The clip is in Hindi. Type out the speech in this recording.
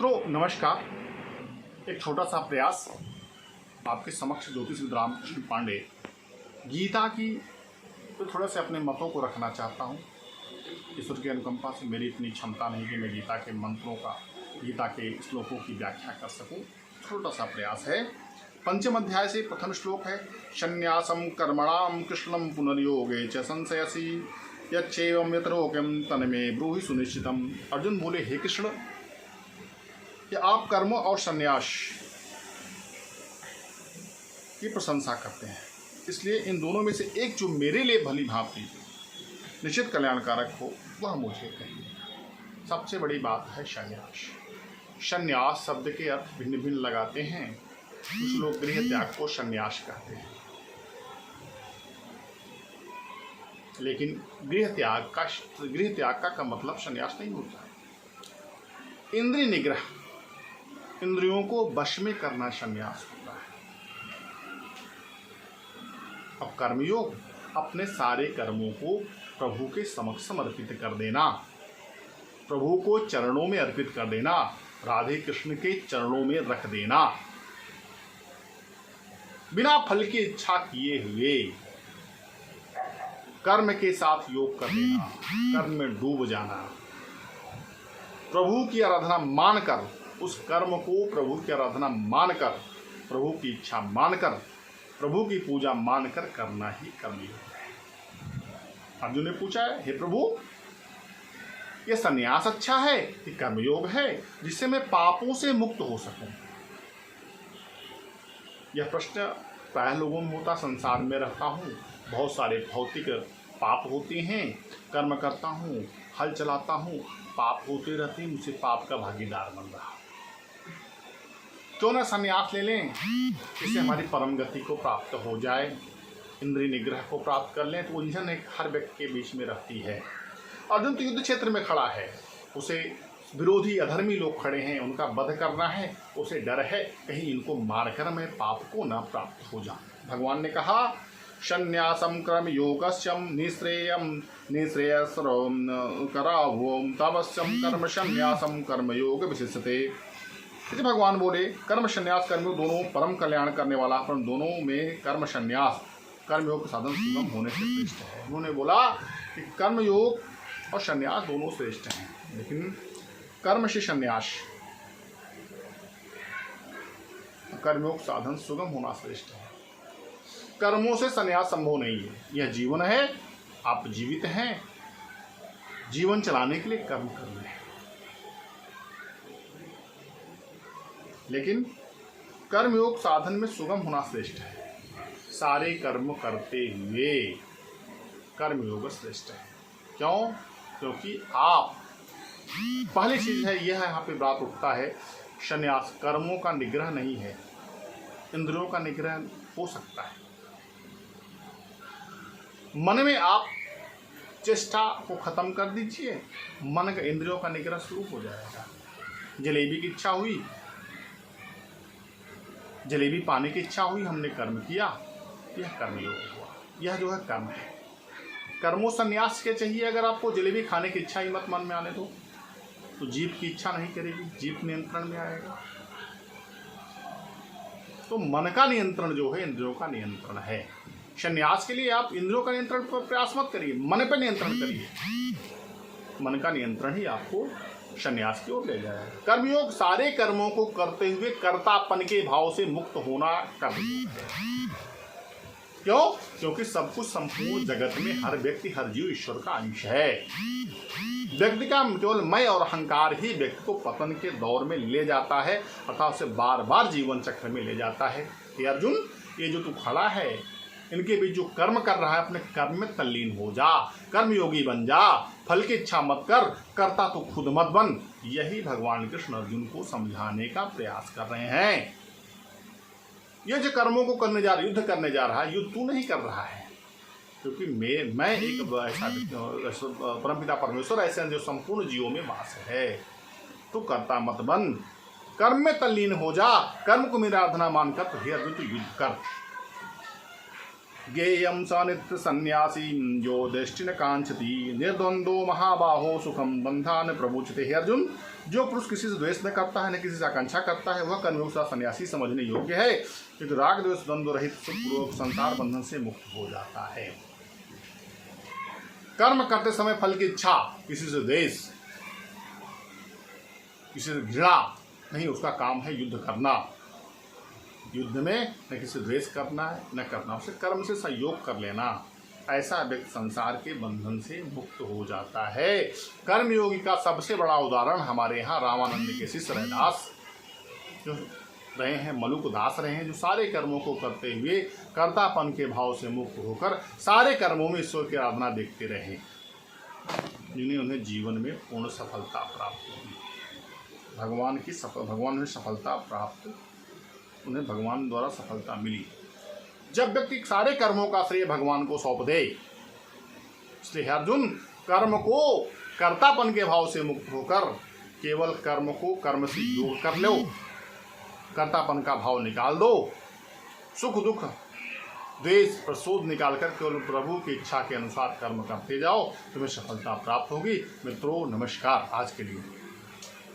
तो नमस्कार। एक छोटा सा प्रयास आपके समक्ष ज्योतिष रामकृष्ण पांडे गीता की तो थोड़ा से अपने मतों को रखना चाहता हूँ। ईश्वर की अनुकंपा से मेरी इतनी क्षमता नहीं कि मैं गीता के मंत्रों का, गीता के श्लोकों की व्याख्या कर सकूँ। छोटा सा प्रयास है। पंचम अध्याय से प्रथम श्लोक है, संन्यासम कर्मणाम कृष्णम पुनर्योगे च संशयसी यच्छेवं यतरोग्यम तन्मे ब्रूहि सुनिश्चितम। अर्जुन बोले, हे कृष्ण, कि आप कर्म और संन्यास की प्रशंसा करते हैं, इसलिए इन दोनों में से एक जो मेरे लिए भली भांति निश्चित कल्याणकारक हो वह मुझे कहिए। सबसे बड़ी बात है संन्यास। संन्यास शब्द के अर्थ भिन्न भिन्न लगाते हैं। कुछ लोग गृह त्याग को संन्यास कहते हैं, लेकिन गृह त्याग का मतलब संन्यास नहीं होता है। इंद्रिय निग्रह, इंद्रियों को वश में करना संन्यास होता है। अब कर्मयोग, अपने सारे कर्मों को प्रभु के समक्ष समर्पित कर देना, प्रभु को चरणों में अर्पित कर देना, राधे कृष्ण के चरणों में रख देना, बिना फल की इच्छा किए हुए कर्म के साथ योग कर देना, कर्म में डूब जाना, प्रभु की आराधना मानकर, उस कर्म को प्रभु की आराधना मानकर, प्रभु की इच्छा मानकर, प्रभु की पूजा मानकर करना ही कर्मयोग है। अर्जुन ने पूछा है, हे प्रभु, यह संन्यास अच्छा है कि कर्मयोग है जिससे मैं पापों से मुक्त हो सकूं? यह प्रश्न प्राय लोगों में होता। संसार में रहता हूँ, बहुत सारे भौतिक पाप होते हैं, कर्म करता हूँ, हल चलाता हूँ, पाप होते रहते हैं, मुझसे पाप का भागीदार बन रहा। क्यों ना संन्यास ले लें, इससे हमारी परम गति को प्राप्त हो जाए, इंद्रिय निग्रह को प्राप्त कर लें। तो उलझन एक हर व्यक्ति के बीच में रहती है। अर्जुन तो युद्ध क्षेत्र में खड़ा है, उसे विरोधी अधर्मी लोग खड़े हैं, उनका वध करना है, उसे डर है कहीं इनको मारकर मैं पाप को न प्राप्त हो जाऊं। भगवान ने कहा, संन्यासम कर्म योगस्यम निश्रेयम निश्रेयसरम करावोम तवस्यम कर्म संन्यासम कर्म योग विशिष्यते। इसे भगवान बोले, कर्म संन्यास कर्मयोग दोनों परम कल्याण करने वाला, पर दोनों में कर्म संन्यास कर्मयोग साधन सुगम होने से श्रेष्ठ है। उन्होंने बोला कि कर्मयोग और संन्यास दोनों श्रेष्ठ हैं, लेकिन कर्म से संन्यास, कर्मयोग साधन सुगम होना श्रेष्ठ है। कर्मों से संन्यास संभव नहीं है। यह जीवन है, आप जीवित हैं, जीवन चलाने के लिए कर्म करने हैं, लेकिन कर्मयोग साधन में सुगम होना श्रेष्ठ है। सारे कर्म करते हुए कर्मयोग श्रेष्ठ है। क्यों? क्योंकि आप, पहली चीज है यह यहाँ पे बात उठता है, संन्यास कर्मों का निग्रह नहीं है, इंद्रियों का निग्रह हो सकता है। मन में आप चेष्टा को खत्म कर दीजिए, मन का इंद्रियों का निग्रह शुरू हो जाएगा। जलेबी की इच्छा हुई, जलेबी पाने की इच्छा हुई, हमने कर्म किया, यह कर्मयोग हुआ। यह जो है कर्म है। कर्मों संन्यास के चाहिए। अगर आपको जलेबी खाने की इच्छा ही मत मन में आने दो, तो जीभ की इच्छा नहीं करेगी, जीभ नियंत्रण में आएगा। तो मन का नियंत्रण जो है इंद्रियों का नियंत्रण है। संन्यास के लिए आप इंद्रियों का नियंत्रण पर प्रयास मत करिए, मन पर नियंत्रण करिए। मन का नियंत्रण ही आपको संन्यास की ओर ले जाएगा। कर्मयोग सारे कर्मों को करते हुए कर्तापन के भाव से मुक्त होना कर्मयोग है। क्यों? क्योंकि सब कुछ संपूर्ण जगत में हर व्यक्ति, हर जीव ईश्वर का अंश है। व्यक्ति का केवल मैं और अहंकार ही व्यक्ति को पतन के दौर में ले जाता है, अर्थात उसे बार बार जीवन चक्र में ले जाता है। कि अर्जुन, ये जो तू खड़ा है, इनके बीच जो कर्म कर रहा है, अपने कर्म में तल्लीन हो जा, कर्मयोगी बन जा, फल की इच्छा मत कर, करता तो खुद मत बन। यही भगवान कृष्ण अर्जुन को समझाने का प्रयास कर रहे हैं। ये जो कर्मों को करने जा रहा है, युद्ध करने जा रहा है, युद्ध तू नहीं कर रहा है, क्योंकि मैं एक ऐसा परमपिता परमेश्वर ऐसे जो संपूर्ण जीवों में वास है। तो करता मत बन, कर्म में तल्लीन हो जा, कर्म को मेरी आराधना मानकर तो हे अर्जुन तू युद्ध कर। ज्ञेयं स नित्य सन्यासी जो दृष्टि न कांक्षति निर्द्वंदो महाबाहो सुखम बंधान प्रमुचते। हे अर्जुन, जो पुरुष किसी से द्वेष न करता है न किसी से आकांक्षा करता है वह कर्मयोग से सन्यासी समझने योग्य है, क्योंकि राग द्वेष द्वंद्व रहित सुखपूर्वक संसार बंधन से मुक्त हो जाता है। कर्म करते समय फल की इच्छा, किसी से द्वेष, किसी से घृणा नहीं, उसका काम है युद्ध करना। युद्ध में न किसी द्वेष करना है न करना, उसे कर्म से सहयोग कर लेना। ऐसा व्यक्ति संसार के बंधन से मुक्त हो जाता है। कर्मयोगी का सबसे बड़ा उदाहरण हमारे यहाँ रामानंद के शिष्य रैदास जो रहे हैं, मलुक दास रहे हैं, जो सारे कर्मों को करते हुए कर्तापन के भाव से मुक्त होकर सारे कर्मों में ईश्वर की आराधना देखते रहे, जिन्हें उन्हें जीवन में पूर्ण सफलता प्राप्त हुई। भगवान में सफलता प्राप्त, उन्हें भगवान द्वारा सफलता मिली। जब व्यक्ति सारे कर्मों का श्रेय भगवान को सौंप दे, इसलिए अर्जुन, कर्म को कर्तापन के भाव से मुक्त होकर केवल कर्म को कर्म से जोड़ कर लो, कर्तापन का भाव निकाल दो, सुख दुख द्वेष प्रसोद निकाल कर केवल प्रभु की इच्छा के अनुसार कर्म करते जाओ, तुम्हें सफलता प्राप्त होगी। मित्रों नमस्कार। आज के लिए